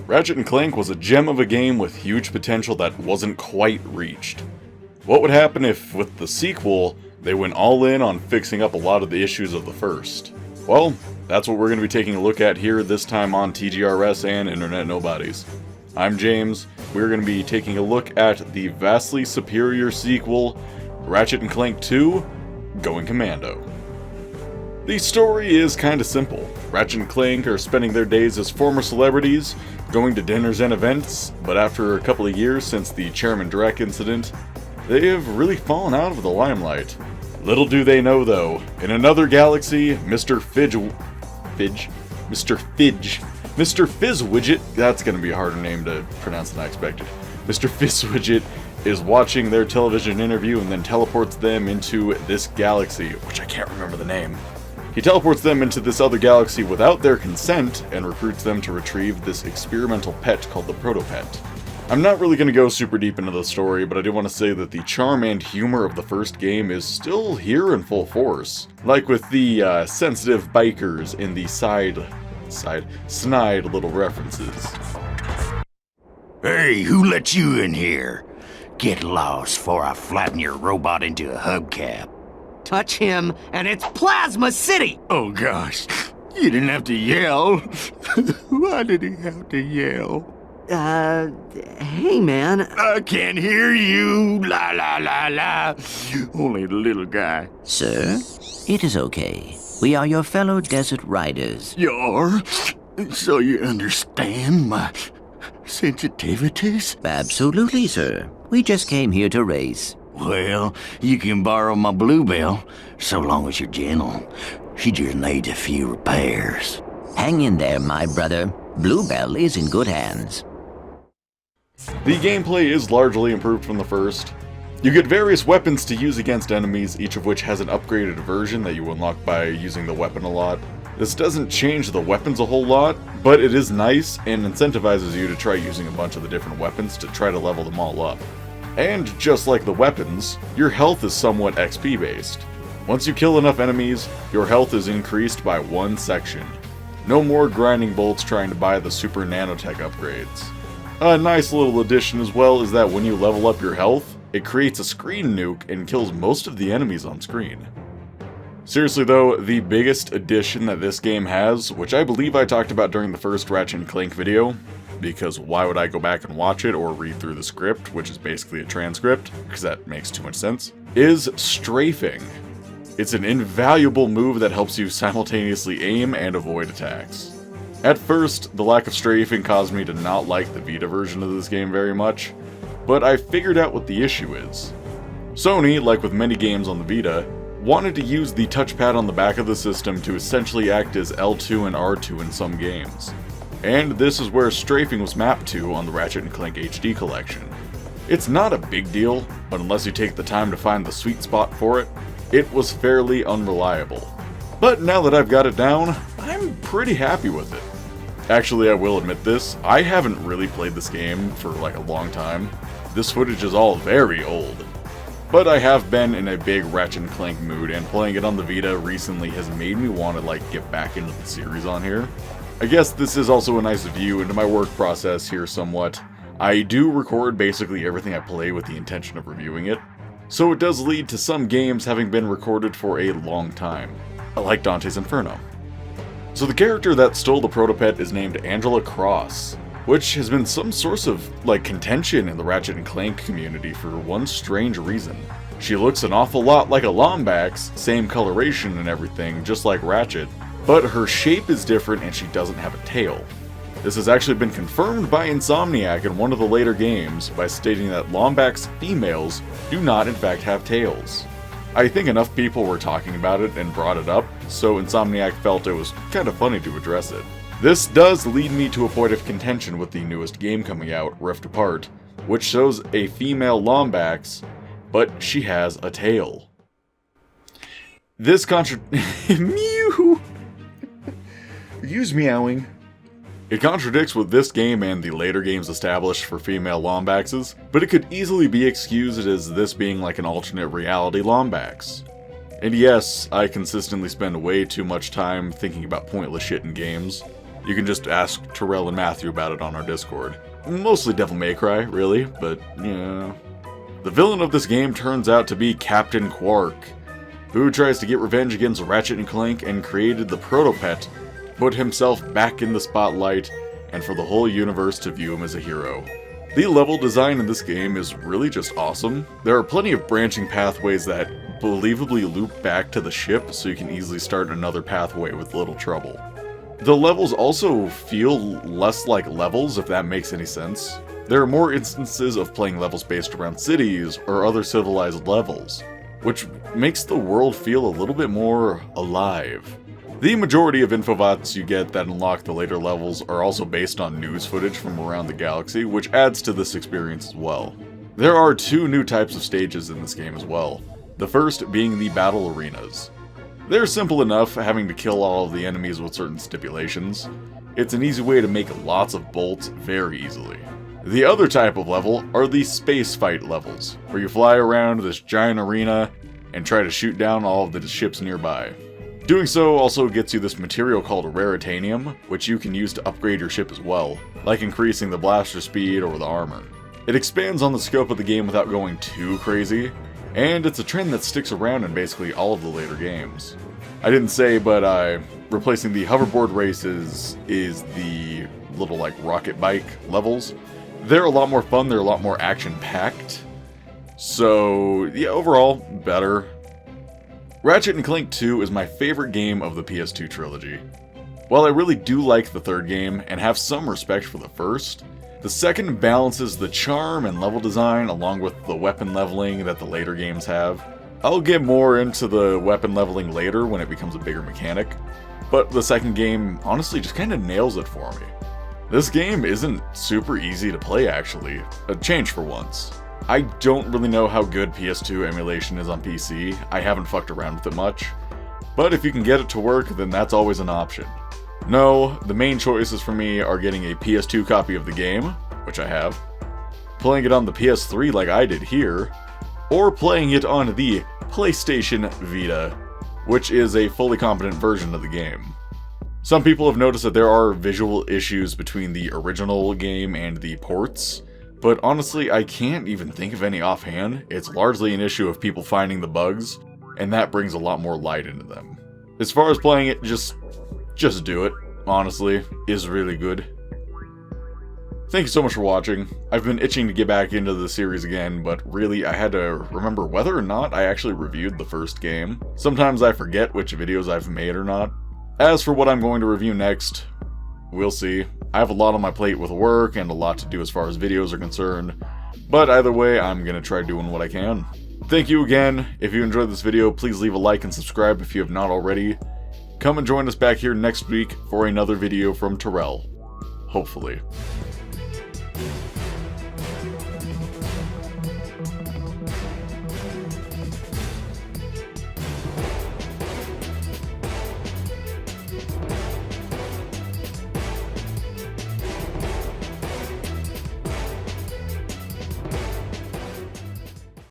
Ratchet & Clank was a gem of a game with huge potential that wasn't quite reached. What would happen if, with the sequel, they went all in on fixing up a lot of the issues of the first? Well, that's what we're going to be taking a look at here, this time on TGRS and Internet Nobodies. I'm James. We're going to be taking a look at the vastly superior sequel, Ratchet & Clank 2, Going Commando. The story is kinda simple. Ratchet and Clank are spending their days as former celebrities, going to dinners and events, but after a couple of years since the Chairman Drek incident, they have really fallen out of the limelight. Little do they know though, in another galaxy, Mr. Fizzwidget, that's gonna be a harder name to pronounce than I expected. Mr. Fizzwidget is watching their television interview and then teleports them into this galaxy, which I can't remember the name. He teleports them into this other galaxy without their consent and recruits them to retrieve this experimental pet called the Protopet. I'm not really going to go super deep into the story, but I do want to say that the charm and humor of the first game is still here in full force. Like with the sensitive bikers in the snide little references. Hey, who let you in here? Get lost before I flatten your robot into a hubcap. Touch him, and it's Plasma City! Oh gosh, you didn't have to yell. Why did he have to yell? Hey man. I can't hear you, la la la la. Only the little guy. Sir, it is okay. We are your fellow desert riders. You're? So you understand my sensitivities? Absolutely, sir. We just came here to race. Well, you can borrow my Bluebell, so long as you're gentle. She just needs a few repairs. Hang in there, my brother. Bluebell is in good hands. The gameplay is largely improved from the first. You get various weapons to use against enemies, each of which has an upgraded version that you unlock by using the weapon a lot. This doesn't change the weapons a whole lot, but it is nice and incentivizes you to try using a bunch of the different weapons to try to level them all up. And just like the weapons, your health is somewhat XP based. Once you kill enough enemies, your health is increased by one section. No more grinding bolts trying to buy the super nanotech upgrades. A nice little addition as well is that when you level up your health, it creates a screen nuke and kills most of the enemies on screen. Seriously though, the biggest addition that this game has, which I believe I talked about during the first Ratchet & Clank video, because why would I go back and watch it or read through the script, which is basically a transcript, because that makes too much sense, is strafing. It's an invaluable move that helps you simultaneously aim and avoid attacks. At first, the lack of strafing caused me to not like the Vita version of this game very much, but I figured out what the issue is. Sony, like with many games on the Vita, wanted to use the touchpad on the back of the system to essentially act as L2 and R2 in some games. And this is where strafing was mapped to on the Ratchet & Clank HD collection. It's not a big deal, but unless you take the time to find the sweet spot for it, it was fairly unreliable. But now that I've got it down, I'm pretty happy with it. Actually, I will admit this, I haven't really played this game for like a long time. This footage is all very old. But I have been in a big Ratchet & Clank mood, and playing it on the Vita recently has made me want to get back into the series on here. I guess this is also a nice view into my work process here somewhat. I do record basically everything I play with the intention of reviewing it, so it does lead to some games having been recorded for a long time, like Dante's Inferno. So the character that stole the Protopet is named Angela Cross, which has been some source of contention in the Ratchet & Clank community for one strange reason. She looks an awful lot like a Lombax, same coloration and everything, just like Ratchet, but her shape is different and she doesn't have a tail. This has actually been confirmed by Insomniac in one of the later games by stating that Lombax females do not in fact have tails. I think enough people were talking about it and brought it up, so Insomniac felt it was kind of funny to address it. This does lead me to a point of contention with the newest game coming out, Rift Apart, which shows a female Lombax, but she has a tail. This Mew! Use meowing. It contradicts what this game and the later games established for female Lombaxes, but it could easily be excused as this being like an alternate reality Lombax. And yes, I consistently spend way too much time thinking about pointless shit in games. You can just ask Terrell and Matthew about it on our Discord. Mostly Devil May Cry, really, but yeah. The villain of this game turns out to be Captain Quark, who tries to get revenge against Ratchet and Clank and created the Protopet to put himself back in the spotlight and for the whole universe to view him as a hero. The level design in this game is really just awesome. There are plenty of branching pathways that believably loop back to the ship, so you can easily start another pathway with little trouble. The levels also feel less like levels, if that makes any sense. There are more instances of playing levels based around cities or other civilized levels, which makes the world feel a little bit more alive. The majority of infobots you get that unlock the later levels are also based on news footage from around the galaxy, which adds to this experience as well. There are 2 new types of stages in this game as well, the first being the battle arenas. They're simple enough, having to kill all of the enemies with certain stipulations. It's an easy way to make lots of bolts very easily. The other type of level are the space fight levels, where you fly around this giant arena and try to shoot down all of the ships nearby. Doing so also gets you this material called Raritanium, which you can use to upgrade your ship as well, like increasing the blaster speed or the armor. It expands on the scope of the game without going too crazy, and it's a trend that sticks around in basically all of the later games. I didn't say, but replacing the hoverboard races is the little like rocket bike levels. They're a lot more fun, they're a lot more action-packed. So, yeah, overall, better. Ratchet and Clank 2 is my favorite game of the PS2 trilogy. While I really do like the third game and have some respect for the first, the second balances the charm and level design along with the weapon leveling that the later games have. I'll get more into the weapon leveling later when it becomes a bigger mechanic, but the second game honestly just kind of nails it for me. This game isn't super easy to play actually, a change for once. I don't really know how good PS2 emulation is on PC, I haven't fucked around with it much, but if you can get it to work, then that's always an option. No, the main choices for me are getting a PS2 copy of the game, which I have, playing it on the PS3 like I did here, or playing it on the PlayStation Vita, which is a fully competent version of the game. Some people have noticed that there are visual issues between the original game and the ports, but honestly I can't even think of any offhand. It's largely an issue of people finding the bugs, and that brings a lot more light into them. As far as playing it, just do it, honestly, is really good. Thank you so much for watching. I've been itching to get back into the series again, but really I had to remember whether or not I actually reviewed the first game. Sometimes I forget which videos I've made or not. As for what I'm going to review next, we'll see. I have a lot on my plate with work and a lot to do as far as videos are concerned, but either way, I'm gonna try doing what I can. Thank you again. If you enjoyed this video, please leave a like and subscribe if you have not already. Come and join us back here next week for another video from Terrell. Hopefully.